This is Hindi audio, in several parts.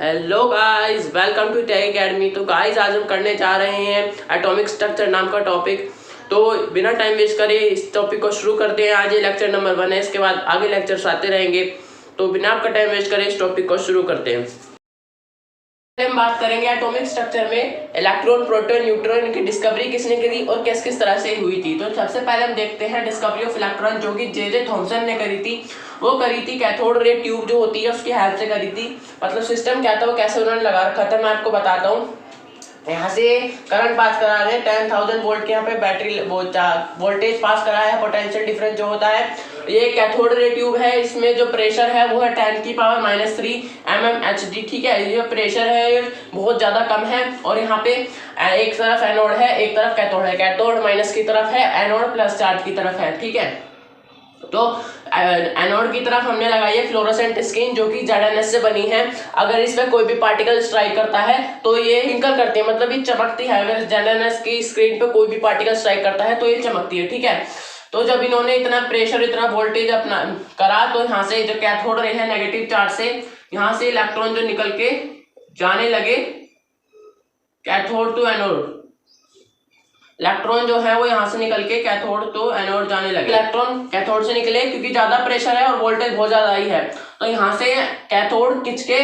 Hello guys, welcome to Tech Academy. तो गाइस आज हम करने जा रहे हैं एटॉमिक स्ट्रक्चर नाम का टॉपिक। तो बिना टाइम वेस्ट करे इस टॉपिक को शुरू करते हैं। आज ये लेक्चर नंबर 1 है, इसके बाद आगे लेक्चर्स आते रहेंगे। तो बिना आपका टाइम वेस्ट करे इस टॉपिक को शुरू करते हैं। हम बात करेंगे एटॉमिक स्ट्रक्चर में इलेक्ट्रॉन, प्रोटॉन, न्यूट्रॉन की डिस्कवरी किसने करी और किस किस तरह से हुई थी। तो सबसे पहले हम देखते हैं डिस्कवरी ऑफ इलेक्ट्रॉन, जो कि जे थॉमसन ने करी थी। वो करी थी कैथोड रे ट्यूब जो होती है उसकी हेल्प से करी थी। मतलब सिस्टम क्या था, वो कैसे उन्होंने लगा रखा था, मैं आपको बताता हूँ। यहाँ से करंट पास करा रहे हैं 10,000 वोल्ट के, यहाँ पे बैटरी वोल्टेज पास करा है। पोटेंशियल डिफरेंस जो होता है, ये कैथोड रे ट्यूब है, इसमें जो प्रेशर है वो है 10⁻³ mmHg। ठीक है, ये प्रेशर है ये बहुत ज़्यादा कम है। और यहाँ पे एक तरफ एनोड है, एक तरफ कैथोड है। कैथोड माइनस की तरफ है, एनोड प्लस चार्ज की तरफ है। ठीक है, तो एनोड की तरफ हमने लगाई है फ्लोरोसेंट स्क्रीन, जो कि ZnS से बनी है। अगर इसमें कोई भी पार्टिकल स्ट्राइक करता है तो ये ट्विंकल करती है, मतलब ये चमकती है। अगर ZnS की स्क्रीन पे कोई भी पार्टिकल स्ट्राइक करता है तो ये चमकती है। ठीक है, तो जब इन्होंने इतना प्रेशर, इतना वोल्टेज अपना करा, तो यहाँ से जो कैथोड रे है नेगेटिव चार्ज से, यहाँ से इलेक्ट्रॉन जो निकल के जाने लगे कैथोड टू एनोड। इलेक्ट्रॉन जो है वो यहाँ से निकल के कैथोड तो एनोड जाने लगे। इलेक्ट्रॉन कैथोड से निकले क्योंकि ज्यादा प्रेशर है और वोल्टेज बहुत ज्यादा ही है, तो यहाँ से कैथोड खिंच के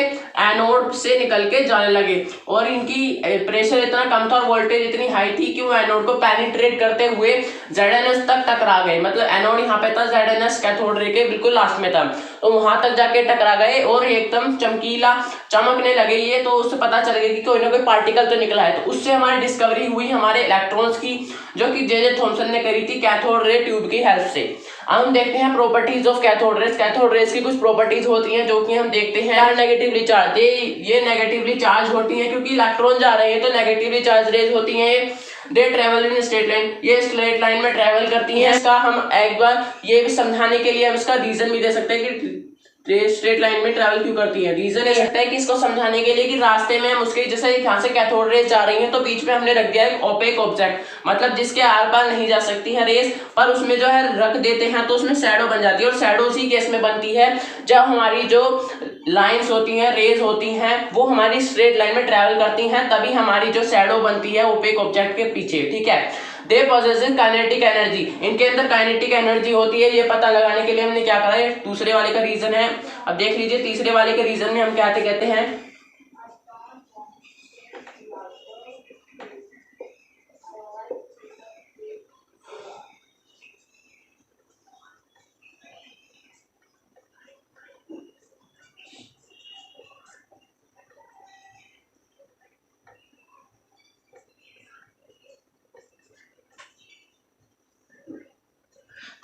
एनोड से निकल के जाने लगे। और इनकी प्रेशर इतना कम था और वोल्टेज इतनी हाई थी कि वो एनोड को पेनिट्रेट करते हुए ZnS तक टकरा गए। मतलब एनोड यहाँ पे था, ZnS कैथोड रे के बिल्कुल लास्ट में था, तो वहां तक जाके टकरा गए और एकदम चमकीला चमकने लगे ये। तो उससे पता चल गया कि कोई ना कोई पार्टिकल तो निकला है। तो उससे हमारी डिस्कवरी हुई हमारे इलेक्ट्रॉन्स की, जो कि जे थॉमसन ने करी थी कैथोड रे ट्यूब की हेल्प से। अब हम देखते हैं properties of cathode raise. Cathode rays की कुछ प्रॉपर्टीज होती हैं जो कि हम देखते हैं। नेगेटिवली चार्ज, ये नेगेटिवली चार्ज होती हैं क्योंकि इलेक्ट्रॉन जा रहे हैं, तो नेगेटिवली चार्ज रेज होती हैं। They travel in straight line, ये स्ट्रेट लाइन में ट्रेवल करती हैं। इसका हम एक बार ये भी समझाने के लिए हम इसका रीजन भी दे सकते हैं कि स्ट्रेट लाइन में ट्रैवल क्यों करती है। रीजन ये सकता है कि इसको समझाने के लिए कि रास्ते में हम उसके जैसे यहाँ से कैथोड रेज जा रही हैं, तो बीच में हमने रख दिया है ओपेक ऑब्जेक्ट, मतलब जिसके आर पार नहीं जा सकती है रेज, पर उसमें जो है रख देते हैं तो उसमें शैडो बन जाती है। और शैडो उसी केस में बनती है जब हमारी जो लाइन्स होती हैं, रेज होती हैं, वो हमारी स्ट्रेट लाइन में ट्रैवल करती हैं, तभी हमारी जो शैडो बनती है ओपेक ऑब्जेक्ट के पीछे। ठीक है, दे पॉजेसिव काइनेटिक एनर्जी, इनके अंदर काइनेटिक एनर्जी होती है। ये पता लगाने के लिए हमने क्या करा, ये दूसरे वाले का रीजन है। अब देख लीजिए तीसरे वाले के रीजन में हम क्या कहते हैं।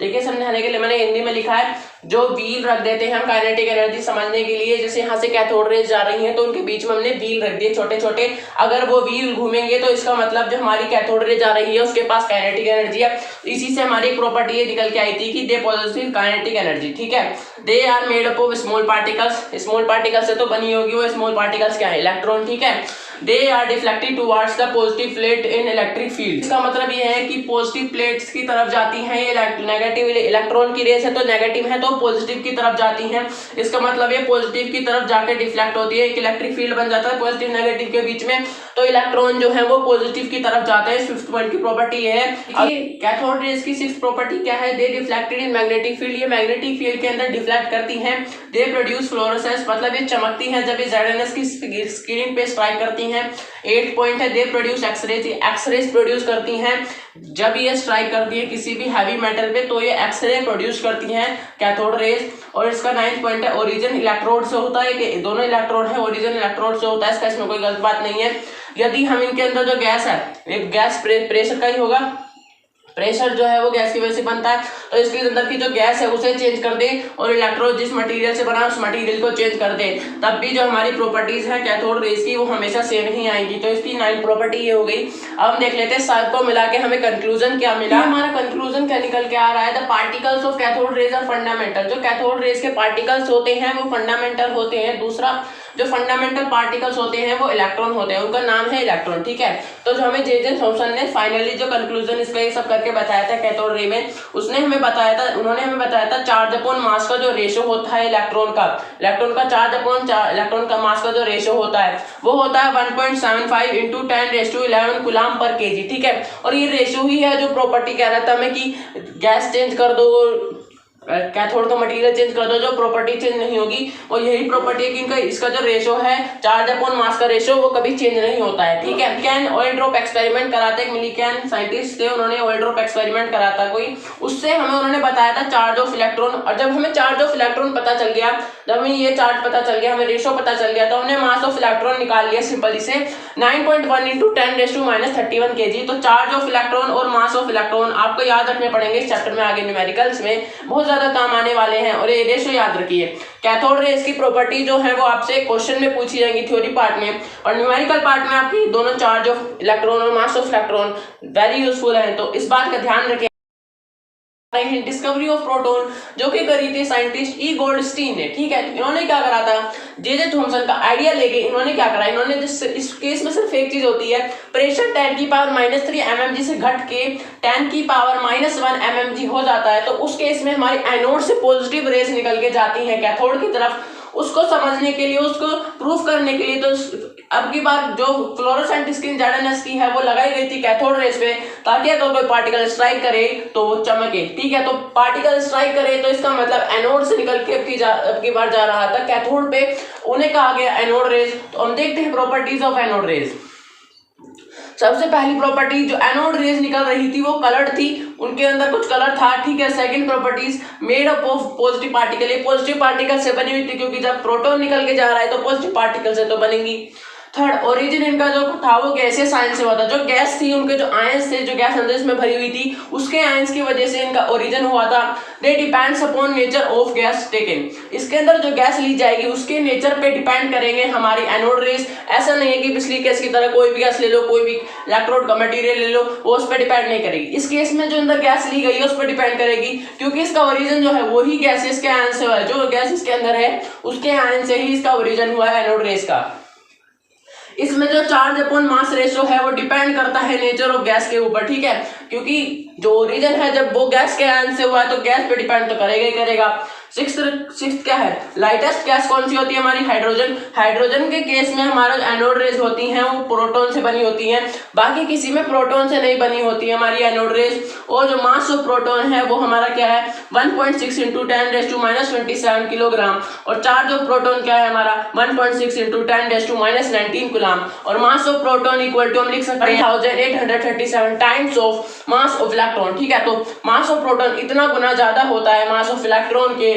देखिए समझाने के लिए मैंने हिंदी में लिखा है, जो व्हील रख देते हैं हम काइनेटिक एनर्जी समझने के लिए। जैसे यहाँ से कैथोड रेज जा रही हैं तो उनके बीच में हमने व्हील रख दिए छोटे छोटे। अगर वो व्हील घूमेंगे तो इसका मतलब जो हमारी कैथोड रेज जा रही है उसके पास काइनेटिक एनर्जी है। इसी से हमारी एक प्रॉपर्टी निकल के आई थी कि दे पॉजिटिव काइनेटिक एनर्जी। ठीक है, they are made up of small particles. Small particles से तो बनी होगी, वो स्मॉल पार्टिकल्स क्या है, इलेक्ट्रॉन। ठीक है, they are deflected towards the positive plate in electric field. इसका मतलब ये है कि पॉजिटिव प्लेट्स की तरफ जाती हैं ये नेगेटिव इलेक्ट्रॉन की रेस है, तो नेगेटिव है तो पॉजिटिव की तरफ जाती हैं। इसका मतलब ये पॉजिटिव की तरफ जाके डिफ्लेक्ट होती है, एक इलेक्ट्रिक फील्ड बन जाता है पॉजिटिव नेगेटिव के बीच में, तो इलेक्ट्रॉन जो है वो पॉजिटिव की तरफ जाते हैं। फिफ्थ पॉइंट की प्रॉपर्टी ये है। कैथोड रेस की सिक्स्थ प्रॉपर्टी क्या है, दे डिफ्लेक्टेड इन मैग्नेटिक फील्ड। ये मैग्नेटिक फील्ड के अंदर डिफ्लेक्ट करती हैं। दे प्रोड्यूस फ्लोरोसेंस, मतलब ये चमकती है जब ये ZnS की स्क्रीन पे स्ट्राइक करती हैं। 8 पॉइंट है, they produce x rays. X rays produce करती हैं जब ये स्ट्राइक करती है किसी भी हैवी मेटल पे, तो ये एक्सरे प्रोड्यूस करती हैं कैथोड रेज। और इसका 9th पॉइंट है, ओरिजिन इलेक्ट्रोड से होता है, कि दोनों इलेक्ट्रोड है ओरिजिन इलेक्ट्रोड से होता है। इसका इसमें कोई गलत बात नहीं है। यदि हम इनके अंदर जो गैस है, एक गैस प्रेशर का ही होगा, प्रेशर जो है वो गैस की वजह से बनता है, तो इसके अंदर की जो गैस है उसे चेंज कर दे और इलेक्ट्रोड जिस मटेरियल से बना उस मटेरियल को चेंज कर दे, तब भी जो हमारी प्रॉपर्टीज है कैथोड रेज की वो हमेशा सेम ही आएंगी। तो इसकी 9 प्रॉपर्टी ये हो गई। अब हम देख लेते हैं सब को मिला के हमें कंक्लूजन क्या मिला। हमारा कंक्लूजन क्या निकल के आ रहा है, the particles of cathode rays are fundamental. जो कैथोड रेज के पार्टिकल्स होते हैं वो फंडामेंटल होते हैं। दूसरा, जो फंडामेंटल पार्टिकल्स होते हैं वो इलेक्ट्रॉन होते हैं, उनका नाम है इलेक्ट्रॉन, ठीक है। तो जो हमें जे थॉम्सन ने फाइनली जो कंक्लूजन इसका ये सब करके बताया था कैथोड रे में, उसने हमें बताया था, उन्होंने हमें बताया था चार्ज अपॉन मास का जो रेशियो होता है इलेक्ट्रॉन का चार्ज अपॉन इलेक्ट्रॉन का मास का जो रेशियो होता है वो होता है 1.75 इंटू 10⁻11 कूलम पर केजी, ठीक है। और ये रेशियो ही है जो प्रॉपर्टी कह रहा था मैं कि गैस चेंज कर दो, कैथोड का मटेरियल चेंज कर दो, जो प्रॉपर्टी चेंज नहीं होगी और यही प्रॉपर्टी है कि इनका इसका जो रेशियो है चार्ज अपॉन मास का रेशियो वो कभी चेंज नहीं होता है, ठीक है। कैन ऑयल ड्रॉप एक्सपेरिमेंट कराते एक मिलीकैन साइंटिस्ट थे, उन्होंने ऑयल ड्रॉप एक्सपेरिमेंट करा था कोई, उससे हमें उन्होंने बताया था चार्ज ऑफ इलेक्ट्रॉन। और जब हमें चार्ज ऑफ इलेक्ट्रॉन पता चल गया, जब हमें ये चार्ज पता चल गया, हमें रेशियो पता चल गया, तो हमने मास ऑफ इलेक्ट्रॉन निकाल लिया सिंपली से 9.1 इंटू 10⁻31 केजी। तो चार्ज ऑफ इलेक्ट्रॉन और मास ऑफ इलेक्ट्रॉन आपको याद रखने पड़ेंगे इस चैप्टर में, आगे न्यूमेरिकल्स में बहुत ज्यादा काम आने वाले हैं। और ये रेशियो याद रखिए। कैथोड रेज की प्रॉपर्टी जो है वो आपसे क्वेश्चन में पूछी जाएंगी थ्योरी पार्ट में, और न्यूमेरिकल पार्ट में आपकी दोनों चार्ज ऑफ इलेक्ट्रॉन और mass of electron very useful है, तो इस बात का ध्यान रखें। डिस्कवरी ऑफ प्रोटॉन जो कि करी थी साइंटिस्ट ई गोल्डस्टीन ने, ठीक है। इन्होंने क्या करा था, जे थॉम्सन का आइडिया लेके इन्होंने क्या करा, इन्होंने इस केस में सिर्फ एक चीज होती है, प्रेशर 10⁻³ mmg से घट के 10⁻⁻1 mmg हो जाता है, तो उस केस में हमारी एनोड से पॉजिटिव रेज निकल के जाती है कैथोड की तरफ। उसको समझने के लिए, उसको प्रूफ करने के लिए, तो अब की बार जो फ्लोरोसेंट स्क्रीन ZNS की है वो लगाई गई थी कैथोड रेज पे, ताकि अगर कोई पार्टिकल स्ट्राइक करे तो वो चमके, ठीक है। तो पार्टिकल स्ट्राइक करे तो इसका मतलब एनोड से निकल के अब की बार जा रहा था कैथोड पे, उन्हें कहा गया एनोड रेज। तो हम देखते हैं प्रॉपर्टीज ऑफ एनोड रेज। सबसे पहली प्रॉपर्टी जो एनोड रेज निकल रही थी वो कलर्ड थी, उनके अंदर कुछ कलर था, ठीक है। Second properties made up of positive particle, ये पॉजिटिव पार्टिकल से बनी हुई थी, क्योंकि जब प्रोटॉन निकल के जा रहा है तो पॉजिटिव पार्टिकल से तो बनेंगी। थर्ड, ओरिजिन इनका जो था वो गैसियस आयन से हुआ था, जो गैस थी उनके जो आयंस थे, जो गैस अंदर में भरी हुई थी उसके आयंस की वजह से इनका ओरिजिन हुआ था। They depends upon nature of gas taken, इसके अंदर जो गैस ली जाएगी उसके नेचर पे डिपेंड करेंगे हमारी एनोड रेज। ऐसा नहीं है कि पिछली केस की तरह कोई भी गैस ले लो, कोई भी इलेक्ट्रोड का मटेरियल ले लो, वो उस पर डिपेंड नहीं करेगी। इस केस में जो अंदर गैस ली गई है उस पर डिपेंड करेगी, क्योंकि इसका ओरिजिन जो है वही गैसेस के आयन से हुआ है, जो गैस इसके अंदर है उसके आयन से ही इसका ओरिजिन हुआ है एनोड रेज का। इसमें जो चार्ज अपॉन मास रेशियो है वो डिपेंड करता है नेचर ऑफ गैस के ऊपर, ठीक है। क्योंकि जो ओरिजिन है जब वो गैस के आयन से हुआ है तो गैस पे डिपेंड तो करेगा ही करेगा। सिक्स्थ क्या है, लाइटेस्ट गैस कौन सी होती है हमारी, हाइड्रोजन। हाइड्रोजन के केस में हमारा एनोड रेज होती हैं वो प्रोटॉन से बनी होती हैं, बाकी किसी में प्रोटॉन से नहीं बनी होती है हमारी एनोड रेज। और जो मास ऑफ प्रोटॉन है वो हमारा क्या है 1.6 इंटू 10⁻27 किलोग्राम, और चार्ज ऑफ प्रोटॉन क्या है हमारा 1.6 इंटू 10⁻19 कूलम, और mass of proton equal to हम लिख सकते हैं 1837 times of mass of electron, ठीक है। तो मास ऑफ प्रोटॉन इतना गुना ज्यादा होता है मास ऑफ इलेक्ट्रॉन के।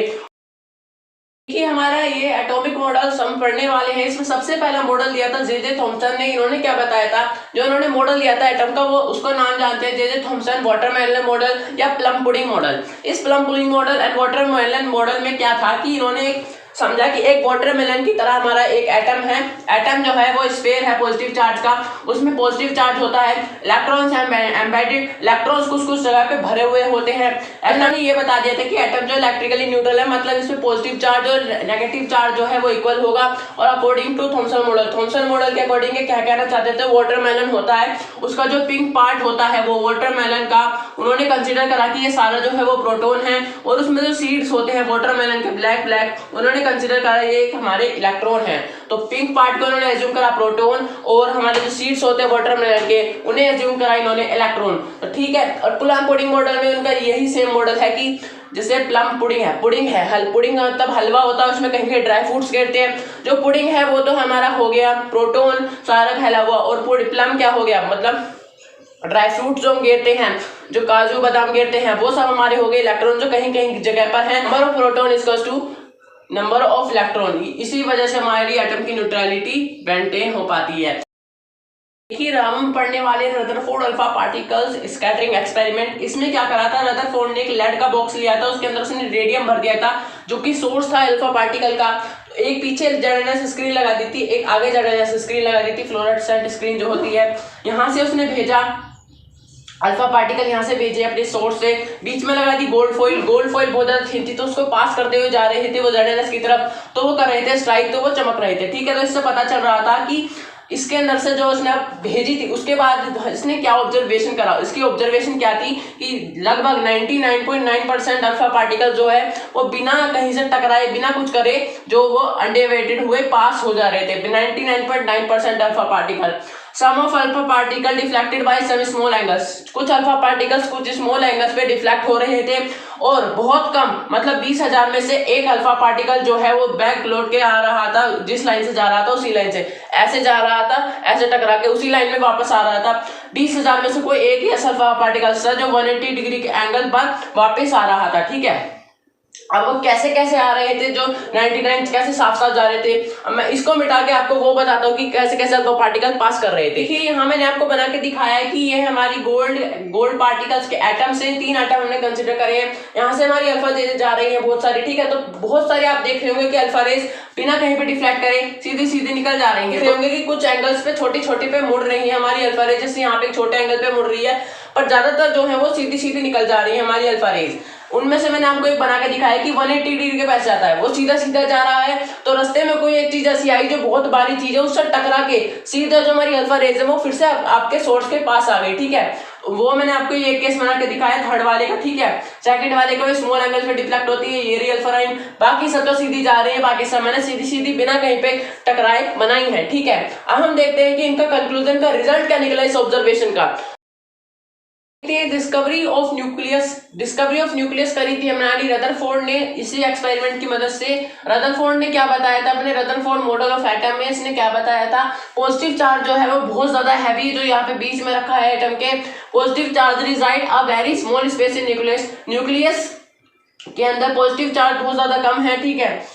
कि हमारा ये एटॉमिक मॉडल हम पढ़ने वाले हैं, इसमें सबसे पहला मॉडल दिया था जे थॉम्सन ने। इन्होंने क्या बताया था, जो इन्होंने मॉडल दिया था एटम का, वो उसको नाम जानते हैं जे थॉम्सन वाटरमेलन मॉडल या प्लम पुडिंग मॉडल। इस plum pudding model and watermelon model में क्या था कि इन्होंने समझा कि एक वाटरमेलन की तरह हमारा एक एटम है, एटम जो है वो स्फीयर है पॉजिटिव चार्ज का, उसमें पॉजिटिव चार्ज होता है, इलेक्ट्रॉन्स हैं एम्बेडेड, इलेक्ट्रॉन्स कुछ जगह पे भरे हुए होते हैं। इन्होंने ये बता दिया था कि एटम जो इलेक्ट्रिकली न्यूट्रल है, मतलब इसमें पॉजिटिव चार्ज और नेगेटिव चार्ज जो है वो इक्वल होगा। और अकॉर्डिंग टू थॉम्सन मॉडल के अकॉर्डिंग क्या कहना चाहते थे, वाटरमेलन होता है उसका जो पिंक पार्ट होता है वो वाटरमेलन का उन्होंने कंसिडर करा कि ये सारा जो है वो प्रोटॉन है, और उसमें जो सीड्स होते हैं वाटरमेलन के ब्लैक उन्होंने कंसीडर करा ये हमारे इलेक्ट्रॉन है। तो पिंक पार्ट को उन्होंने एज्यूम करा प्रोटॉन, और हमारे जो सीड्स होते हैं वाटरमेलन के उन्हें एज्यूम करा इन्होंने इलेक्ट्रॉन, तो ठीक है। और प्लम पुडिंग मॉडल में उनका यही सेम मॉडल है कि जैसे प्लम पुडिंग है, पुडिंग मतलब हलवा होता है, उसमें कहीं कहीं ड्राई फ्रूट्स गिरते हैं। जो पुडिंग है वो तो हमारा हो गया प्रोटॉन सारा फैला हुआ, और प्लम क्या हो गया मतलब ड्राई फ्रूट जो हम गिरते हैं, जो काजू बादाम गिरते हैं, वो सब हमारे हो गए इलेक्ट्रॉन जो कहीं कहीं जगह पर है। Number of proton equals to number of electron, इसी वजह से हमारी एटम की न्यूट्रलिटी मेंटेन हो पाती है। हम पढ़ने वाले Rutherford alpha particles scattering experiment. इसमें क्या करा था, रदरफोर्ड ने एक लेड का बॉक्स लिया था, उसके अंदर उसने रेडियम भर दिया था जो कि सोर्स था अल्फा पार्टिकल का। एक पीछे ZNS स्क्रीन लगा दी थी, एक आगे ZNS स्क्रीन लगा दी थी, फ्लोरोसेंट स्क्रीन जो होती है। यहाँ से उसने भेजा अल्फा पार्टिकल यहाँ से भेजे अपने सोर्स से, बीच में लगा दी गोल्ड फॉइल बहुत ज्यादा थिन थी तो उसको पास करते हुए जा रहे थे वो ZNS की तरफ, तो वो कर रहे थे स्ट्राइक, तो वो चमक रहे थे। ठीक है, तो इससे पता चल रहा था कि इसके अंदर से जो उसने भेजी थी उसके बाद इसने क्या ऑब्जर्वेशन करा। इसकी ऑब्जर्वेशन क्या थी कि लगभग 99.9% अल्फा पार्टिकल जो है वो बिना कहीं से टकराए, बिना कुछ करे, जो वो अनडेविएटेड हुए पास हो जा रहे थे 99.9% alpha particle. Some of alpha particle deflected by some small angles, कुछ अल्फा पार्टिकल्स कुछ स्मॉल एंगल्स पे डिफ्लेक्ट हो रहे थे, और बहुत कम मतलब 20,000 में से एक अल्फा पार्टिकल जो है वो बैक लौट के आ रहा था, जिस लाइन से जा रहा था उसी लाइन से ऐसे जा रहा था, ऐसे टकरा के उसी लाइन में वापस आ रहा था। 20,000 में से कोई एक ही ऐसा अल्फा पार्टिकल था जो 180 डिग्री के एंगल पर वापस आ रहा था। ठीक है, अब वो कैसे कैसे आ रहे थे, जो 99 कैसे साफ साफ जा रहे थे, अब मैं इसको मिटा के आपको वो बताता हूँ कि कैसे कैसे अल्फा पार्टिकल पास कर रहे थे। देखिए यहाँ मैंने आपको बना के दिखाया है कि ये हमारी गोल्ड पार्टिकल्स के एटम से 3 एटम हमने कंसिडर करे हैं, यहाँ से हमारी अल्फा रेज जा रही है बहुत सारी। ठीक है, तो बहुत सारे आप देख रहे होंगे कि अल्फा रेज बिना कहीं पे डिफ्लेक्ट करे सीधी सीधी निकल जा रही है। होंगे कि कुछ एंगल्स पे छोटी छोटी पे मुड़ रही है हमारी अल्फा रेज, जैसे यहाँ पे छोटे एंगल पे मुड़ रही है, पर ज्यादातर जो है वो सीधी सीधी निकल जा रही है हमारी अल्फा रेज। उनमें से मैंने आपको एक बना के दिखाया कि 180 डिग्री के पैसे आता है, वो सीधा सीधा जा रहा है, तो रास्ते में कोई एक चीज ऐसी आई जो बहुत भारी चीज है, उससे टकरा के सीधा जो हमारी अल्फा रेज है वो फिर से आपके सोर्स के पास आ गई। ठीक है, वो मैंने आपको ये केस बना के दिखाया थर्ड वाले का। ठीक है, सेकंड वाले को स्मॉल एंगल पे डिफ्लेक्ट होती है, ये रही अल्फा लाइन, बाकी सब तो सीधी जा रही है, बाकी सब मैंने सीधी सीधी बिना कहीं पे टकराए बनाई है। ठीक है, अब हम देखते हैं कि इनका कंक्लूजन का रिजल्ट क्या निकला इस ऑब्जर्वेशन का। डिस्कवरी ऑफ न्यूक्लियस करी थी हमारी रदरफोर्ड ने इसी एक्सपेरिमेंट की मदद से। रदरफोर्ड ने क्या बताया था अपने रदरफोर्ड मॉडल ऑफ एटम में, इसने क्या बताया था, पॉजिटिव चार्ज जो है वो बहुत ज्यादा हैवी, जो यहाँ पे बीच में रखा है एटम के, positive charge resides a very small space in nucleus के अंदर पॉजिटिव चार्ज बहुत ज्यादा कम है। ठीक है,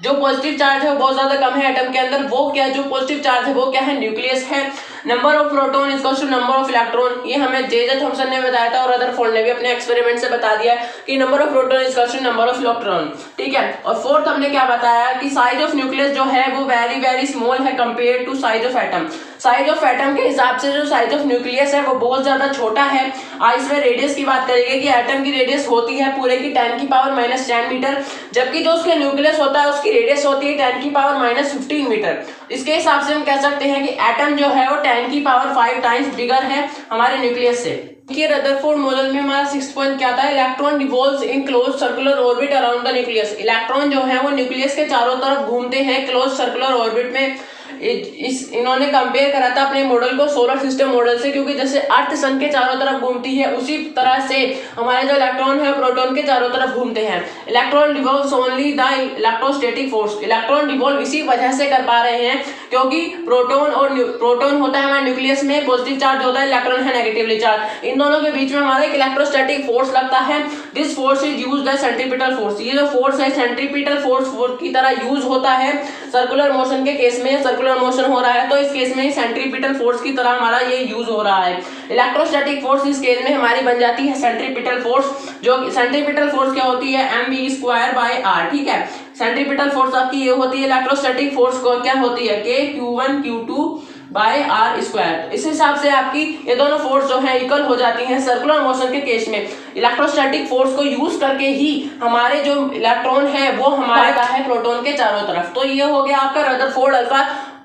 जो पॉजिटिव चार्ज है वो बहुत ज्यादा कम है एटम के अंदर, वो क्या, जो पॉजिटिव चार्ज है वो क्या है, न्यूक्लियस है। Number of proton is equal to number of electron, ये हमें जे थॉमसन ने बताया था और रदरफोर्ड ने भी अपने एक्सपेरिमेंट से बता दिया कि number of proton is equal to number of electron. ठीक है, और फोर्थ हमने क्या बताया कि साइज ऑफ न्यूक्लियस जो है वो वेरी वेरी स्मॉल है compare to size of atom. Size of atom के हिसाब से जो साइज ऑफ न्यूक्लियस है वो बहुत ज्यादा छोटा है। आज इसमें रेडियस की बात करेंगे कि एटम की रेडियस होती है पूरे की 10⁻⁻10 मीटर, जबकि जो उसके न्यूक्लियस होता है उसकी रेडियस होती है 10⁻⁻15 मीटर। इसके हिसाब से हम कह सकते हैं कि एटम जो है वो 10⁵ टाइम्स बिगर है हमारे न्यूक्लियस से। देखिए रदरफोर्ड मॉडल में हमारा 6th पॉइंट क्या था, electron revolves in close circular orbit around the nucleus. Electron जो है वो न्यूक्लियस के चारों तरफ घूमते हैं क्लोज सर्कुलर ऑर्बिट में। इन्होंने कंपेयर करा था अपने मॉडल को सोलर सिस्टम मॉडल से, क्योंकि जैसे अर्थ सन के चारों तरफ घूमती है उसी तरह से हमारे जो इलेक्ट्रॉन है प्रोटॉन के चारों तरफ घूमते हैं। Electron revolves only the electrostatic force, electron revolve इसी वजह से कर पा रहे हैं क्योंकि प्रोटॉन होता है हमारे न्यूक्लियस में पॉजिटिव चार्ज होता है, इलेक्ट्रॉन है नेगेटिवली चार्ज, इन दोनों के बीच में हमारा एक इलेक्ट्रोस्टैटिक फोर्स लगता है। This force is used as centripetal force, ये जो फोर्स है सेंट्रीपिटल फोर्स की तरह यूज होता है सर्कुलर मोशन के केस में। सर्कुलर मोशन हो रहा है तो इस केस में सेंट्रीपिटल फोर्स की तरह हमारा ये यूज हो रहा है। इलेक्ट्रोस्टैटिक फोर्स इस केस में हमारी बन जाती है सेंट्रीपिटल फोर्स, जो सेंट्रीपिटल फोर्स क्या होती है mv²/r। ठीक है, सेंट्रीपिटल फोर्स आपकी ये होती है, इलेक्ट्रोस्टैटिक फोर्स को क्या होती है K Q1 Q2/r²। इस हिसाब से आपकी ये दोनों फोर्स जो है इक्वल हो जाती हैं सर्कुलर मोशन के केस में। इलेक्ट्रोस्टैटिक फोर्स को यूज करके ही हमारे जो इलेक्ट्रॉन है वो हमारे का है प्रोटॉन के चारों तरफ। तो ये हो गया आपका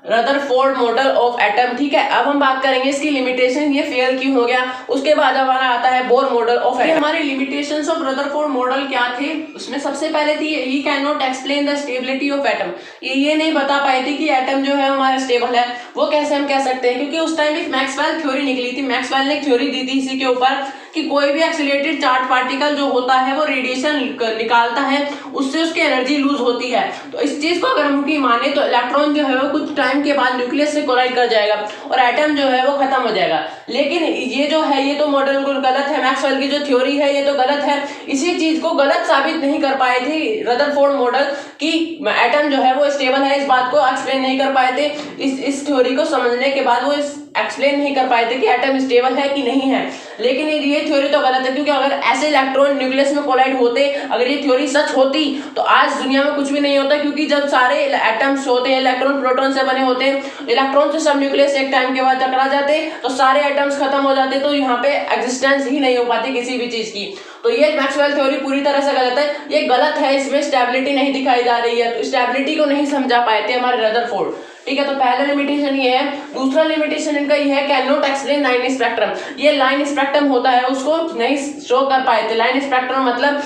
रदरफोर्ड मॉडल ऑफ एटम। ठीक है, अब हम बात करेंगे इसकी लिमिटेशन, ये फेल क्यों हो गया। उसके बाद हमारा आता है बोर मॉडल ऑफ एटम। हमारे लिमिटेशंस ऑफ रदरफोर्ड मॉडल क्या थे, उसमें सबसे पहले थी he can not explain the stability of atom. ये नहीं बता पाए थे कि एटम जो है हमारा स्टेबल है। वो कैसे हम कह सकते हैं, क्योंकि उस टाइम एक मैक्सवेल थ्योरी निकली थी, मैक्सवेल ने थ्योरी दी थी इसी के ऊपर कि कोई भी एक्सीलरेटेड चार्ज पार्टिकल जो होता है वो रेडिएशन निकालता है, उससे उसकी एनर्जी लूज होती है। तो इस चीज को अगर हम उनकी माने तो इलेक्ट्रॉन जो है वो कुछ टाइम के बाद न्यूक्लियस से कोलाइड कर जाएगा और एटम जो है वो खत्म हो जाएगा। लेकिन ये जो है ये तो मॉडल गलत है, मैक्सवेल की जो थ्योरी है ये तो गलत है। इसी चीज को गलत साबित नहीं कर पाए थे रदरफोर्ड मॉडल कि एटम जो है वो स्टेबल है, इस बात को एक्सप्लेन नहीं कर पाए थे। इस थ्योरी को समझने के बाद वो इस एक्सप्लेन नहीं कर पाए थे कि एटम स्टेबल है कि नहीं है। लेकिन ये थ्योरी तो गलत है, क्योंकि अगर ऐसे इलेक्ट्रॉन न्यूक्लियस में कोलाइड होते, अगर ये थ्योरी सच होती तो आज दुनिया में कुछ भी नहीं होता, क्योंकि जब सारे एटम्स होते हैं इलेक्ट्रॉन प्रोटॉन से बने होते हैं, इलेक्ट्रॉन से सब न्यूक्लियस एक टाइम के बाद टकरा जाते तो सारे एटम्स खत्म हो जाते, तो यहाँ पे एग्जिस्टेंस ही नहीं हो पाती किसी भी चीज की। तो ये मैक्सवेल थ्योरी पूरी तरह से गलत है, ये गलत है, इसमें स्टेबिलिटी नहीं दिखाई जा रही है, तो स्टेबिलिटी को नहीं समझा पाए थे हमारे रदरफोर्ड। ठीक है, तो पहला लिमिटेशन ये है। दूसरा लिमिटेशन इनका ये है, can not explain line spectrum. ये लाइन स्पेक्ट्रम होता है उसको नहीं शो कर पाए थे। लाइन स्पेक्ट्रम मतलब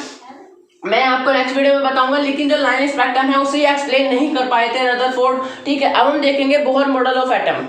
मैं आपको नेक्स्ट वीडियो में बताऊंगा, लेकिन जो लाइन स्पेक्ट्रम है उसे एक्सप्लेन नहीं कर पाए थे रदरफोर्ड। ठीक है, अब हम देखेंगे Bohr model of atom.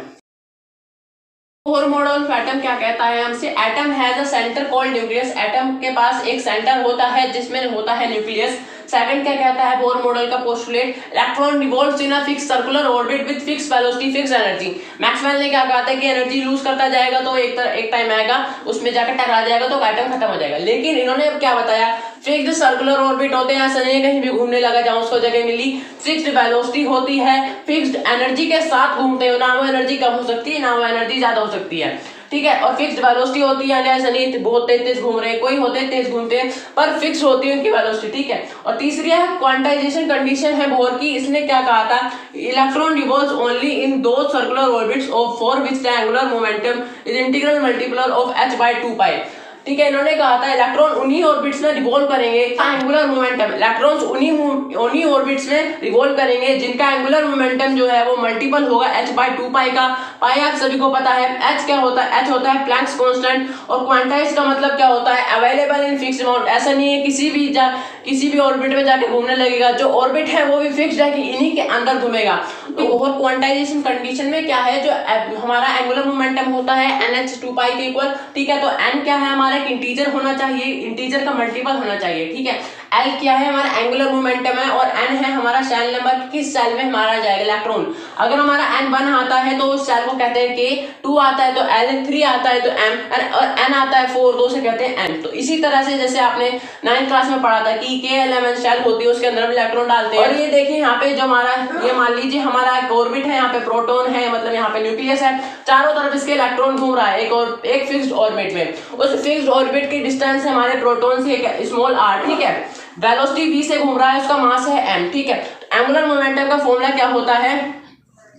Bohr model of atom क्या कहता है हमसे, atom has a centre called nucleus. Atom के पास एक सेंटर होता है जिसमें होता है न्यूक्लियस। सेकंड क्या कहता है बोहर मॉडल का postulate, electron revolves in a fix circular orbit with fix velocity fix energy. Maxwell ने क्या कहा था कि एनर्जी लूज करता जाएगा तो एक टाइम आएगा उसमें जाकर टकरा जाएगा तो एटम खत्म हो जाएगा। लेकिन इन्होंने क्या बताया, फिक्स्ड सर्कुलर ऑर्बिट होते हैं, ऐसा नहीं कहीं भी घूमने लगा जहां उसको जगह मिली। फिक्स्ड वेलोसिटी होती है, फिक्स्ड एनर्जी के साथ घूमते हो, ना वो एनर्जी कम हो सकती है ना वो एनर्जी ज्यादा हो सकती है। ठीक है, और फिक्स्ड वेलोसिटी होती है, ऐसा नहीं बहुत तेज घूम रहे हैं, कोई होते हैं तेज घूमते हैं पर फिक्स होती है उनकी वेलोसिटी। ठीक है, और तीसरी है क्वांटाइजेशन कंडीशन है बोहर की। इसने क्या कहा था, इलेक्ट्रॉन रिवॉल्व्स ओनली इन दो circular orbits of for which the angular momentum is integral multiple of h/2π। ठीक है, इन्होंने कहा था इलेक्ट्रॉन उन्हीं ऑर्बिट्स में रिवॉल्व करेंगे, एंगुलर मोमेंटम इलेक्ट्रॉन्स उन्हीं ऑर्बिट्स में रिवॉल्व करेंगे जिनका एंगुलर मोमेंटम जो है वो मल्टीपल होगा h/2π का। पाई आप सभी को पता है, h क्या होता है, h होता है प्लैंक्स कांस्टेंट, और क्वांटाइज का मतलब क्या होता है, अवेलेबल इन फिक्स्ड अमाउंट। ऐसा नहीं है किसी भी ऑर्बिट में जाके घूमने लगेगा, जो ऑर्बिट है वो भी फिक्स्ड है कि इन्हीं के अंदर घूमेगा। तो और क्वांटाइजेशन कंडीशन में क्या है, जो हमारा एंगुलर मोमेंटम होता है nh2π के इक्वल। ठीक है, तो n क्या है हमारा, एक इंटीजर होना चाहिए, इंटीजर का मल्टीपल होना चाहिए। ठीक है, L क्या है हमारा एंगुलर मोमेंटम है, और n है हमारा सेल नंबर, किस सेल में हमारा जाएगा इलेक्ट्रॉन। अगर हमारा n 1 आता है तो उस सेल को कहते हैं K, 2 आता है तो L, 3 आता है तो M, और n आता है 4 तो उसे कहते हैं N। तो इसी तरह से जैसे आपने 9th क्लास में पढ़ा था कि K11 सेल होती है, उसके अंदर हम इलेक्ट्रॉन डालते हैं। और ये देखिए यहाँ पे जो हमारा, ये मान लीजिए हमारा एक ऑर्बिट है, यहाँ पे प्रोटॉन है, मतलब यहाँ पे न्यूक्लियस है, चारों तरफ इसके इलेक्ट्रॉन घूम रहा है एक फिक्स्ड ऑर्बिट में। उस फिक्स्ड ऑर्बिट की डिस्टेंस है हमारे प्रोटॉन से स्मॉल r। ठीक है, वेलोसिटी v से घूम रहा है, उसका मास है m। ठीक है, एंगुलर मोमेंटम का फॉर्मूला क्या होता है,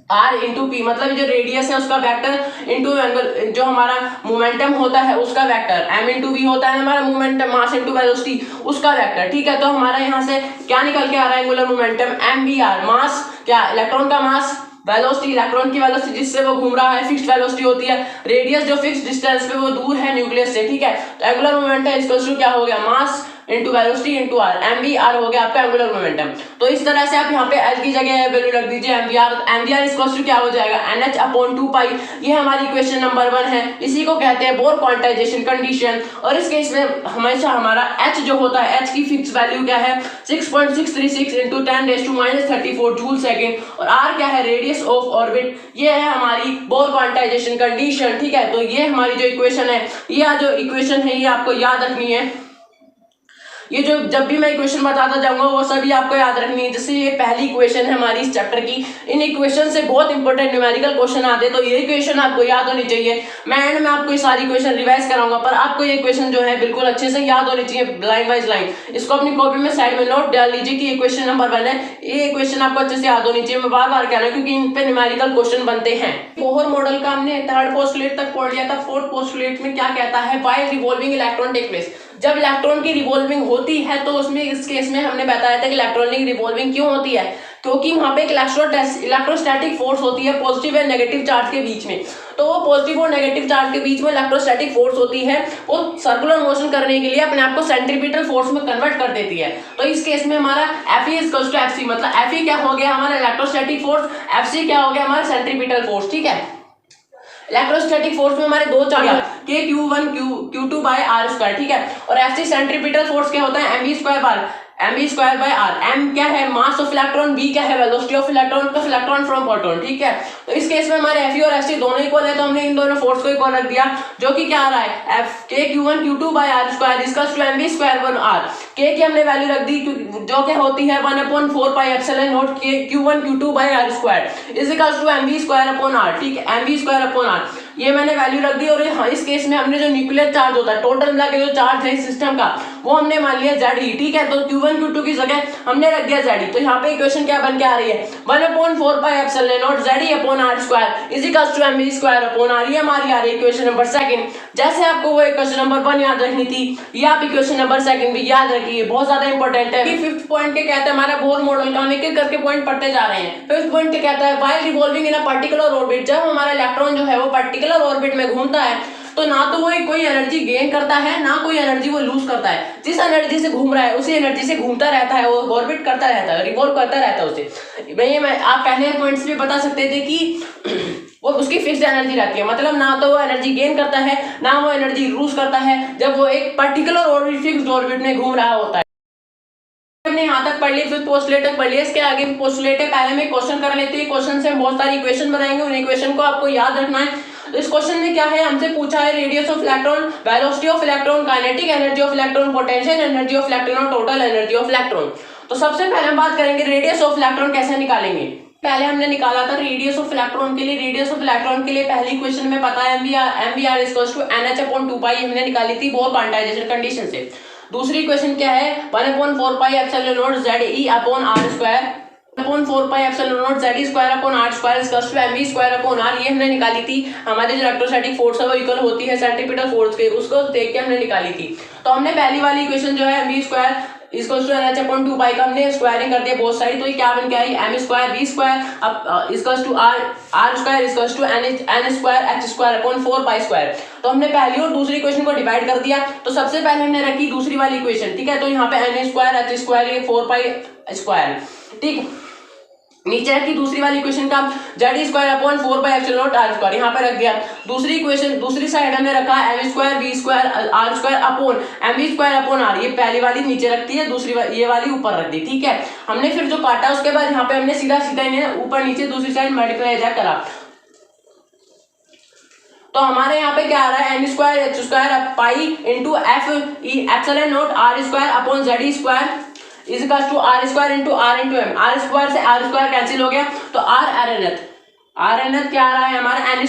r इंटू पी, मतलब जो रेडियस है उसका वेक्टर इंटू एंगल, जो हमारा मोमेंटम होता है उसका वेक्टर, m इंटू वी होता है हमारा मोमेंटम, मास इंटू वेलोसिटी उसका वेक्टर। ठीक है, तो हमारा यहाँ से क्या निकल के आ रहा है, एंगुलर मोमेंटम mvr, मास क्या इलेक्ट्रॉन का मास, वेलोसिटी इलेक्ट्रॉन की वेलोसिटी जिससे वो घूम रहा है फिक्स्ड वेलोसिटी होती है, रेडियस जो फिक्स्ड डिस्टेंस पे वो दूर है न्यूक्लियस से। ठीक है, तो एंगुलर मोमेंटम इक्वल्स टू क्या हो गया, mass into velocity into R, mvr हो गया आपका एंगुलर मोमेंटम। तो इस तरह से आप यहाँ पे l की जगह वैल्यू रख दीजिए mvr, तो mvr इक्वल्स टू क्या हो जाएगा, nh/2π। ये हमारी इक्वेशन नंबर 1 है, इसी को कहते हैं बोर क्वांटाइजेशन कंडीशन। और इस केस में हमेशा हमारा h जो होता है, h की फिक्स वैल्यू क्या है, 6.636 इंटू 10⁻34 जूल सेकेंड, और r क्या है, रेडियस ऑफ ऑर्बिट। ये है हमारी बोर क्वांटाइजेशन कंडीशन। ठीक है, तो ये हमारी जो इक्वेशन है, ये जो इक्वेशन है ये आपको याद रखनी है। ये जो जब भी मैं इक्वेशन बताता जाऊंगा वो सभी आपको याद रखनी है। जैसे ये पहली इक्वेशन है हमारी इस चैप्टर की, इन इक्वेशन से बहुत इंपॉर्टेंट न्यूमेरिकल क्वेश्चन आते हैं, तो ये इक्वेशन आपको याद होनी चाहिए। मैं एंड में आपको ये सारी इक्वेशन रिवाइज कराऊंगा, पर आपको ये इक्वेशन जो है बिल्कुल अच्छे से याद होनी चाहिए, लाइन वाइज लाइन। इसको अपनी कॉपी में साइड में नोट डाल लीजिए कि इक्वेशन नंबर 1 है, ये इक्वेशन आपको अच्छे से याद होनी चाहिए। मैं बार बार कह रहा हूँ क्योंकि इन पे न्यूमेरिकल क्वेश्चन बनते हैं। बोहर मॉडल का हमने 3rd पोस्टुलेट तक पढ़ लिया था। 4th पोस्टुलेट में क्या कहता है, while revolving electron take place, जब इलेक्ट्रॉन की रिवॉल्विंग होती है तो उसमें इस केस में हमने बताया था कि इलेक्ट्रॉनिक रिवॉल्विंग क्यों होती है, क्योंकि वहां पे एक इलेक्ट्रोस्टैटिक फोर्स होती है पॉजिटिव एंड नेगेटिव चार्ज के बीच में। तो वो पॉजिटिव और नेगेटिव चार्ज के बीच में इलेक्ट्रोस्टैटिक फोर्स होती है, वो सर्कुलर मोशन करने के लिए अपने आप को सेंट्रीपिटल फोर्स में कन्वर्ट कर देती है। तो इस केस में हमारा Fe = Fc, मतलब Fe क्या हो गया हमारा इलेक्ट्रोस्टैटिक फोर्स, Fc क्या हो गया हमारा सेंट्रीपिटल फोर्स। ठीक है, इलेक्ट्रोस्टैटिक फोर्स में हमारे दो चार्ज Q1 Q2/r²। ठीक है, और Fc सेंट्रीपिटल फोर्स क्या होता है, mv²/r। m क्या है, मास ऑफ इलेक्ट्रॉन, v क्या है, velocity of electron from proton. ठीक है, तो इस केस में हमारे Fe और Fc दोनों इक्वल है, तो हमने इन दोनों फोर्स को इक्वल रख दिया, जो कि क्या आ रहा है, Q1 Q2/r² equals to mv²/r। k की हमने वैल्यू रख दी जो क्या होती है 1/4πε0 Q1 Q2/r² is equals to mv²/r। ठीक है, mv²/r। ये मैंने वैल्यू रख दी। और हाँ, इस केस में हमने जो न्यूक्लियर चार्ज होता है, टोटल मिला के जो चार्ज है सिस्टम का, वो हमने मान लिया Ze, ठीक है। तो Q1 Q2 की जगह हमने रख दिया Ze। तो यहाँ पे इक्वेशन क्या बन के आ रही है, 1/4πε0 Ze/r² is equals to mv²/r। ये हमारी आ रही है इक्वेशन नंबर सेकंड। जैसे आपको वो इक्वेशन नंबर 1 याद रखनी थी, ये आप इक्वेशन नंबर सेकंड भी याद रखिए, बहुत ज्यादा इंपॉर्टेंट है। फिफ्थ पॉइंट के कहता है हमारा बोर मॉडल का, हम एक एक करके पॉइंट पढ़ते जा रहे हैं। फिफ्थ पॉइंट के कहता है while revolving in a particular orbit, जब हमारा इलेक्ट्रॉन जो है वो पर्टिकुलर ऑर्बिट में घूमता है तो ना तो वो कोई एनर्जी गेन करता है, ना कोई एनर्जी वो लूज करता है। जिस एनर्जी से घूम रहा है उसी एनर्जी से घूमता रहता है, वो ऑर्बिट करता रहता है, रिवॉल्व करता रहता है उसे। मैं आप पहले पॉइंट्स में बता सकते थे कि वो उसकी फिक्स्ड एनर्जी रहती है, मतलब ना तो वो एनर्जी गेन करता है, ना वो एनर्जी लूज करता है, जब वो एक पर्टिकुलर ऑर्बिट, फिक्स्ड ऑर्बिट में घूम रहा होता है। हमने यहाँ तक पढ़ लिया, फिर पोस्टुलेट तक पढ़ लिया। इसके आगे पोस्टुलेट है, पहले में क्वेश्चन कर लेते हैं। क्वेश्चन से हम बहुत सारी इक्वेशन बनाएंगे, उन इक्वेशन को आपको याद रखना है। तो इस क्वेश्चन में क्या है, हमसे पूछा है radius of electron, velocity of electron, kinetic energy of electron, potential energy of electron और टोटल एनर्जी ऑफ इलेक्ट्रॉन। तो सबसे पहले हम बात करेंगे रेडियस ऑफ इलेक्ट्रॉन कैसे निकालेंगे। पहले हमने निकाला था रेडियस ऑफ इलेक्ट्रॉन के लिए। रेडियस ऑफ इलेक्ट्रॉन के लिए पहली क्वेश्चन में पता है mvr = nh/2π हमने निकाली थी बोर क्वांटाइजेशन कंडीशन से। दूसरी क्वेश्चन क्या है, 1/4πε0 Ze/r², 1/4πε0 Ze²/r² mv²/r, ये हमने निकाली थी। हमारी जो इलेक्ट्रोस्टैटिक फोर्स है वो इक्वल होती है सेंट्रीपिटल फोर्स के, उसको देख के हमने निकाली थी। तो हमने पहली वाली इक्वेशन जो है mv² = nh/2π का हमने स्क्वायरिंग कर दिया बोथ साइड। तो ये क्या बन के आई, m² v² अब r² n²h²/4π²। तो हमने पहली और दूसरी इक्वेशन को डिवाइड कर दिया। तो सबसे पहले हमने रखी दूसरी वाली इक्वेशन, ठीक है। तो यहाँ पे n² h² ये 4π², ठीक। नीचे रखी दूसरी वाली इक्वेशन का Ze²/4πε0 यहाँ पे रख दिया। दूसरी इक्वेशन दूसरी साइड हमने रखा m² v² r² mv²/r, ये पहली वाली नीचे रखती है, दूसरी ये वाली ऊपर रख दी, ठीक है। हमने फिर जो काटा उसके बाद यहाँ पे हमने सीधा सीधा इन्हें ऊपर नीचे दूसरी साइड मल्टीप्लाई करा। तो हमारे यहाँ पे क्या आ रहा है, n² h² π × f ε0 r² Ze² is equal to r² × r × m। r² से r² कैंसिल हो गया, तो rnth क्या आ रहा है हमारा, n² h²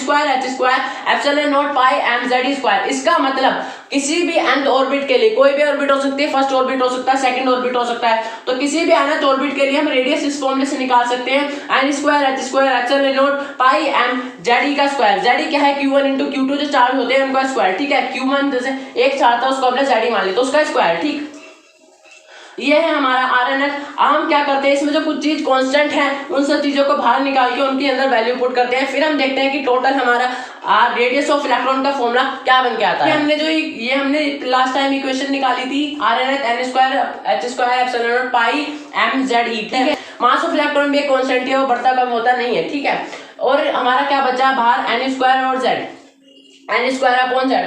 ε0 π m z²। इसका मतलब किसी भी nth ऑर्बिट के लिए, कोई भी ऑर्बिट हो सकती है, फर्स्ट ऑर्बिट हो सकता है, सेकंड ऑर्बिट हो सकता है, तो किसी भी nth ऑर्बिट के लिए हम रेडियस इस फॉर्मूले से निकाल सकते हैं, n² h² ε0 π m Ze²। Ze क्या है, Q1 × Q2 जो चार्ज होते हैं उनका स्क्वायर, ठीक है। Q1 जैसे एक चार्ज था उसको हमने Ze मान लिया, तो उसका स्क्वायर, ठीक। ये है हमारा rnth। हम क्या करते हैं, इसमें जो कुछ चीज कांस्टेंट है उन सब चीजों को बाहर निकाल के उनके अंदर वैल्यू पुट करते हैं। फिर हम देखते हैं कि टोटल हमारा रेडियस ऑफ इलेक्ट्रॉन का फॉर्मूला क्या बन के आता है। हमने जो ये हमने लास्ट टाइम इक्वेशन निकाली थी, rnth n² h² ε0 π m z e, ठीक है। मास ऑफ इलेक्ट्रॉन भी एक कांस्टेंट है, वो बढ़ता कम होता नहीं है, ठीक है। और हमारा क्या बचा बाहर, n² और z, n²/z।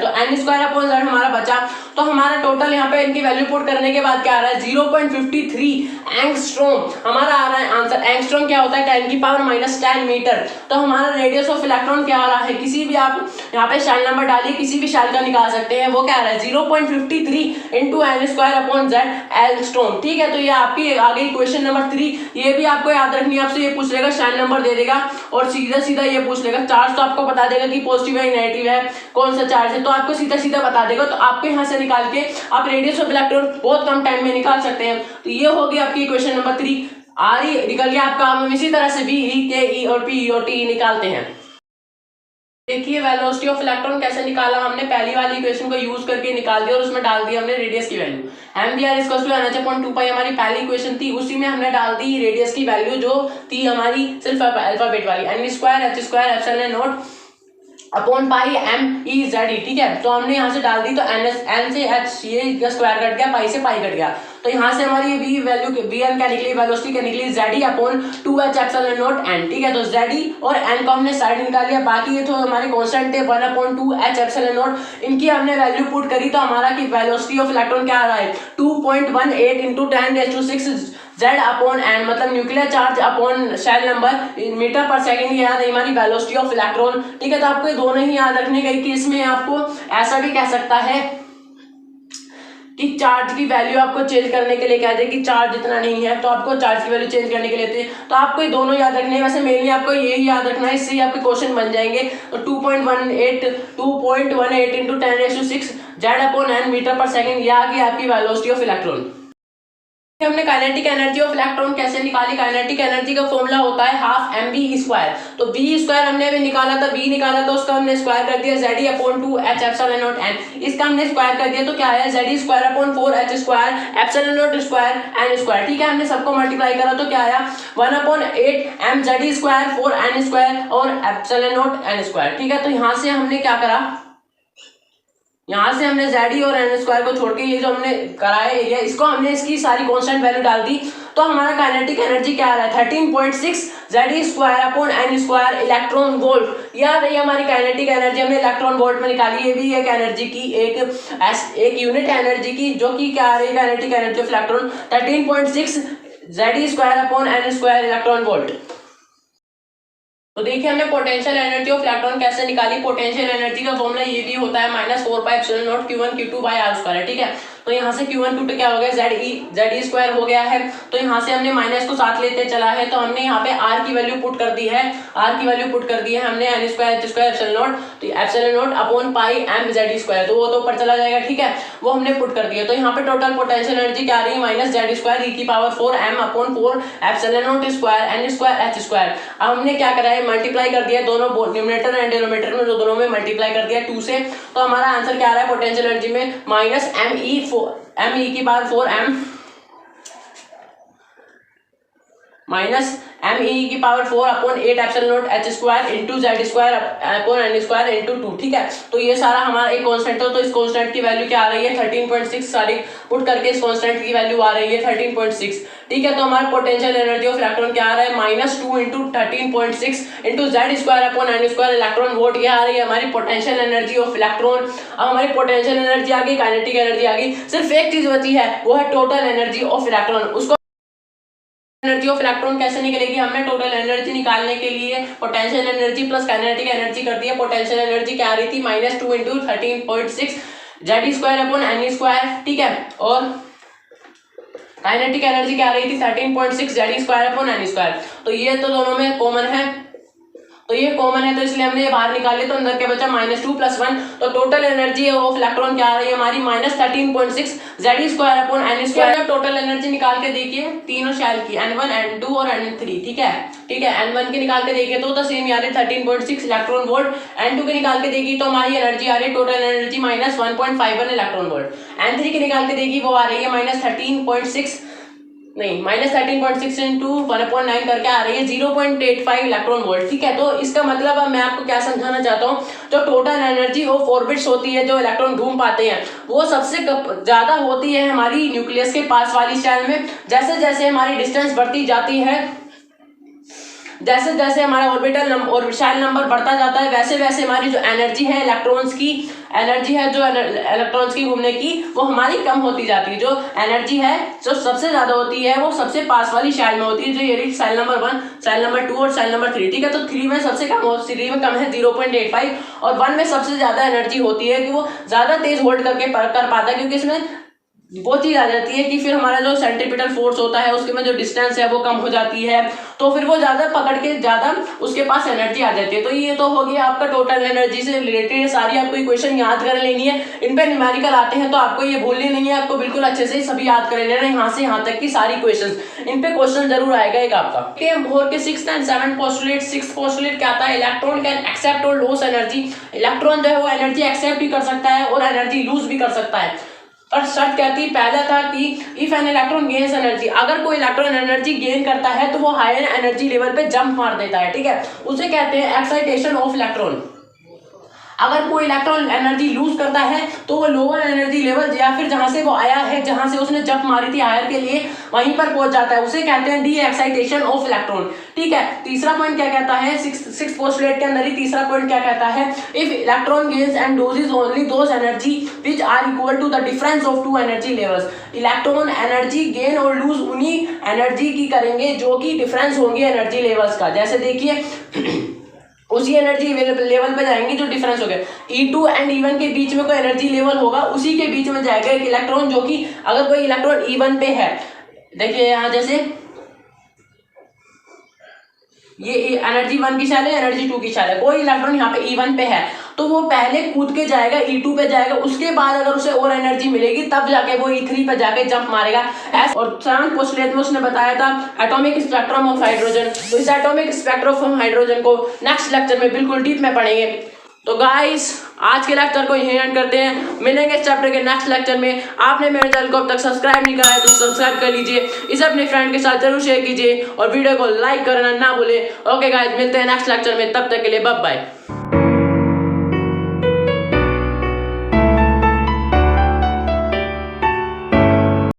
तो n²/z हमारा बचा। तो हमारा टोटल यहाँ पे इनकी वैल्यू पुट करने के बाद क्या आ रहा है, 0.53 एंगस्ट्रॉम हमारा आ रहा है आंसर। एंगस्ट्रॉम क्या होता है, 10⁻⁻10 मीटर। तो हमारा रेडियस ऑफ इलेक्ट्रॉन क्या आ रहा है, किसी भी आप यहाँ पे शेल नंबर डालिए, किसी भी शेल का निकाल सकते हैं, वो क्या आ रहा है 0.53 × n²/z एंगस्ट्रॉम, ठीक है। तो ये आपकी आ गई क्वेश्चन नंबर 3। ये भी आपको याद रखनी है, आपसे ये पूछ लेगा, शेल नंबर दे देगा और सीधा सीधा ये पूछ लेगा। चार्ज तो आपको बता देगा कि पॉजिटिव है नेगेटिव है, कौन सा चार्ज है, तो आपको सीधा सीधा बता देगा। तो आपको यहाँ से निकाल के आप रेडियस ऑफ इलेक्ट्रॉन बहुत कम टाइम में निकाल सकते हैं। तो ये होगी आपकी क्वेश्चन नंबर 3। RE निकल गया आपका। हम इसी तरह से BE, KE और PE और TE निकालते हैं। देखिए वेलोसिटी ऑफ इलेक्ट्रॉन कैसे निकाला, हमने पहली वाली इक्वेशन को यूज करके निकाल दिया और उसमें डाल दिया हमने रेडियस की वैल्यू। mvr = nh/2π हमारी पहली इक्वेशन थी, उसी में हमने डाल दी रेडियस की वैल्यू जो थी हमारी सिर्फ अल्फाबेट वाली, n² h² ε0 upon pi m e z e, ठीक है। तो हमने यहाँ से डाल दी, तो n से h ये स्क्वायर कट गया, पाई से पाई कट गया। तो यहाँ से हमारी v वैल्यू vn क्या निकली, वेलोसिटी क्या निकली, z अपॉन 2h ε0 n, ठीक है। तो z और n को हमने साइड निकाल लिया, बाकी ये तो हमारे कांस्टेंट थे 1/2h ε0, इनकी हमने वैल्यू पुट करी। तो हमारा की वेलोसिटी ऑफ इलेक्ट्रॉन क्या आ रहा है, 2.18 × 10⁶ Z अपॉन n, मतलब nuclear charge upon shell number metre पर सेकंड, याद है हमारी वेलोसिटी ऑफ इलेक्ट्रॉन, ठीक है। तो आपको ये दोनों ही याद रखने गई कि इसमें आपको ऐसा भी कह सकता है कि चार्ज की वैल्यू आपको चेंज करने के लिए कह दे कि चार्ज इतना नहीं है, तो आपको चार्ज की वैल्यू चेंज करने के लिए तो आपको ये दोनों याद रखने हैं। वैसे मेनली आपको यही याद रखना है, इससे आपके क्वेश्चन बन जाएंगे। तो 2.18 इंटू 10⁶ Z/n मीटर पर सेकेंड, यह आ गई आपकी वेलोसिटी ऑफ इलेक्ट्रॉन। हमने काइनेटिक एनर्जी ऑफ इलेक्ट्रॉन कैसे निकाली? काइनेटिक एनर्जी का फॉर्मूला होता है हाफ mv²। तो v² हमने अभी निकाला था, v निकाला था, उसका हमने स्क्वायर कर दिया Ze/2h⁴n। इसका हमने स्क्वायर कर दिया तो क्या है Ze²/4h²⁴n²। ठीक है, हमने सबको मल्टीप्लाई करा तो क्या आया 1/8mZe²/4n² और ε0n²। ठीक है, तो यहाँ से हमने क्या करा, यहाँ से हमने Ze और n² को छोड़ के ये जो हमने करा है एरिया, इसको हमने इसकी सारी कांस्टेंट वैल्यू डाल दी। तो हमारा काइनेटिक एनर्जी क्या आ रहा है 13.6 Ze²/n² इलेक्ट्रॉन वोल्ट। यह रही हमारी काइनेटिक एनर्जी, हमने इलेक्ट्रॉन वोल्ट में निकाली। ये भी एक एनर्जी की एक यूनिट एनर्जी की, जो कि क्या आ रही है kinetic energy of electron 13.6 Ze²/n² electron volt. तो देखिए हमने पोटेंशियल एनर्जी ऑफ इलेक्ट्रॉन कैसे निकाली। पोटेंशियल एनर्जी का फॉर्मूला ये भी होता है -4πε0 Q1Q2/r²। ठीक है, तो यहाँ से Q1 Q2 क्या हो गया Ze² हो गया है। तो यहाँ से हमने माइनस को साथ लेते चला है, तो हमने यहाँ पे r की वैल्यू पुट कर दी है। r की वैल्यू पुट कर दी है हमने n² h² ε0, तो ε0/πm/Z², तो वो तो ऊपर चला जाएगा। ठीक है, वो हमने पुट कर दिया। तो यहाँ पे टोटल पोटेंशियल एनर्जी क्या आ रही है -Z²e⁴m/4m/4ε0²n²h²। अब हमने क्या करा है मल्टीप्लाई कर दिया दोनों न्यूमरेटर एंड डिनोमिनेटर में, दोनों में मल्टीप्लाई कर दिया 2 से। तो हमारा आंसर क्या आ रहा है पोटेंशियल एनर्जी में -me⁴h² ठीक है, तो ये सारा हमारा एक कांस्टेंट है। तो इस कांस्टेंट की वैल्यू क्या आ रही है 13.6, सारी पुट करके इस कांस्टेंट की वैल्यू आ रही है 13.6। ठीक है, तो हमारा पोटेंशियल एनर्जी ऑफ इलेक्ट्रॉन क्या आ रहा है -2 × 13.6 × Z²/n² इलेक्ट्रॉन वोल्ट। ये आ रही है हमारी पोटेंशियल एनर्जी ऑफ इलेक्ट्रॉन। अब हमारी पोटेंशियल एनर्जी आ गई, काइनेटिक एनर्जी आ गई, सिर्फ एक चीज बची है, वो है टोटल एनर्जी ऑफ इलेक्ट्रॉन। उसको एनर्जी ऑफ इलेक्ट्रॉन कैसे निकलेगी? हमने टोटल एनर्जी निकालने के लिए potential energy plus kinetic energy कर दिया। पोटेंशियल एनर्जी क्या आ रही थी -2 × 13.6 Ze²/n²। ठीक है, और काइनेटिक एनर्जी क्या आ रही थी 13.6 Ze²/n²। तो ये तो दोनों में कॉमन है, तो ये कॉमन है, तो इसलिए हमने ये बाहर निकाले, तो अंदर क्या बचा -2 + 1। तो टोटल एनर्जी ऑफ इलेक्ट्रॉन क्या आ रही है हमारी -13.6 Ze²/n²। टोटल एनर्जी निकाल के देखिए तीनों शेल की n1 n2 और n3। ठीक है, n1 की निकाल के देखिए तो सेम आ रही है 13.6 इलेक्ट्रॉन वोल्ट। n2 की निकाल के देखिए तो हमारी एनर्जी आ रही है total energy -1.51 electron volt. n3 की निकाल के देखिए वो आ रही है -13.6 × 1/9 करके आ रही है 0.85 इलेक्ट्रॉन वोल्ट। ठीक है, तो इसका मतलब अब मैं आपको क्या समझाना चाहता हूँ, जो टोटल एनर्जी ऑफ ऑर्बिट्स होती है, जो इलेक्ट्रॉन घूम पाते हैं, वो सबसे ज्यादा होती है हमारी न्यूक्लियस के पास वाली शेल में। जैसे जैसे हमारी डिस्टेंस बढ़ती जाती है, जैसे जैसे हमारा ऑर्बिटल शेल नंबर बढ़ता जाता है, वैसे वैसे हमारी जो एनर्जी है इलेक्ट्रॉन्स की, एनर्जी है जो इलेक्ट्रॉन्स की घूमने की, वो हमारी कम होती जाती है। जो एनर्जी है जो सबसे ज्यादा होती है वो सबसे पास वाली शेल में होती है, जो ये शेल नंबर 1, शेल नंबर 2 और शेल नंबर 3। ठीक है, तो 3 में सबसे कम है 0.85, और 1 में सबसे ज्यादा एनर्जी होती है कि वो ज्यादा तेज होल्ड करके कर पाता है, क्योंकि इसमें वो चीज आ जाती है कि फिर हमारा जो सेंट्रीपिटल फोर्स होता है उसके में जो डिस्टेंस है वो कम हो जाती है, तो फिर वो ज्यादा पकड़ के ज्यादा उसके पास एनर्जी आ जाती है। तो ये तो हो गया आपका टोटल एनर्जी से रिलेटेड सारी आपको इक्वेशन याद कर लेनी है। इन पे न्यूमेरिकल आते हैं तो आपको ये भूलनी नहीं है, आपको बिल्कुल अच्छे से सभी याद कर लेना है, यहाँ से यहाँ तक की सारी क्वेश्चन, इन पे क्वेश्चन जरूर आएगा एक आपका। बोर के 6th and 7th postulate. 6th postulate क्या आता है, इलेक्ट्रॉन कैन एक्सेप्ट और लूज एनर्जी। इलेक्ट्रॉन जो है वो एनर्जी एक्सेप्ट भी कर सकता है और एनर्जी लूज भी कर सकता है। और शर्त क्या थी, पहला था कि if an electron gains energy, अगर कोई इलेक्ट्रॉन एनर्जी गेन करता है तो वो हायर एनर्जी लेवल पे जंप मार देता है। ठीक है, उसे कहते हैं एक्साइटेशन ऑफ इलेक्ट्रॉन। अगर कोई इलेक्ट्रॉन एनर्जी लूज करता है तो वो लोअर एनर्जी लेवल या फिर जहां से वो आया है, जहां से उसने जंप मारी थी हायर के लिए, वहीं पर पहुंच जाता है, उसे कहते हैं डी एक्साइटेशन ऑफ इलेक्ट्रॉन। ठीक है, तीसरा पॉइंट क्या कहता है, 6th पोस्टुलेट के अंदर ही तीसरा पॉइंट क्या कहता है, if electron gains and loses only those energy which are equal to the difference of two energy levels. Electron energy gain और लूज उन्हीं एनर्जी की करेंगे जो कि डिफरेंस होंगे एनर्जी लेवल्स का। जैसे देखिए उसी एनर्जी लेवल पे जाएंगे जो डिफरेंस हो गया। E2 एंड E1 के बीच में कोई एनर्जी लेवल होगा, उसी के बीच में जाएगा एक इलेक्ट्रॉन, जो कि अगर कोई इलेक्ट्रॉन E1 पे है, देखिए यहाँ जैसे ये एनर्जी 1 की शैल है, एनर्जी 2 की शैल है, कोई इलेक्ट्रॉन यहाँ पे E1 पे है तो वो पहले कूद के जाएगा E2 पे जाएगा, उसके बाद अगर उसे और एनर्जी मिलेगी तब जाके वो E3 पे जाके जंप मारेगा। और 7th पोस्टुलेट में उसने बताया था एटॉमिक स्पेक्ट्रम ऑफ हाइड्रोजन। तो इस एटॉमिक स्पेक्ट्रम ऑफ हाइड्रोजन को नेक्स्ट लेक्चर में बिल्कुल डीप में पढ़ेंगे। तो गाइस आज के लेक्चर को यहीं एंड करते हैं, मिलेंगे इस चैप्टर के नेक्स्ट लेक्चर में। आपने मेरे चैनल को अब तक सब्सक्राइब नहीं करा है तो सब्सक्राइब कर लीजिए, इसे अपने फ्रेंड के साथ जरूर शेयर कीजिए और वीडियो को लाइक करना ना भूले। ओके गाइस, मिलते हैं नेक्स्ट लेक्चर में, तब तक के लिए बाय बाय।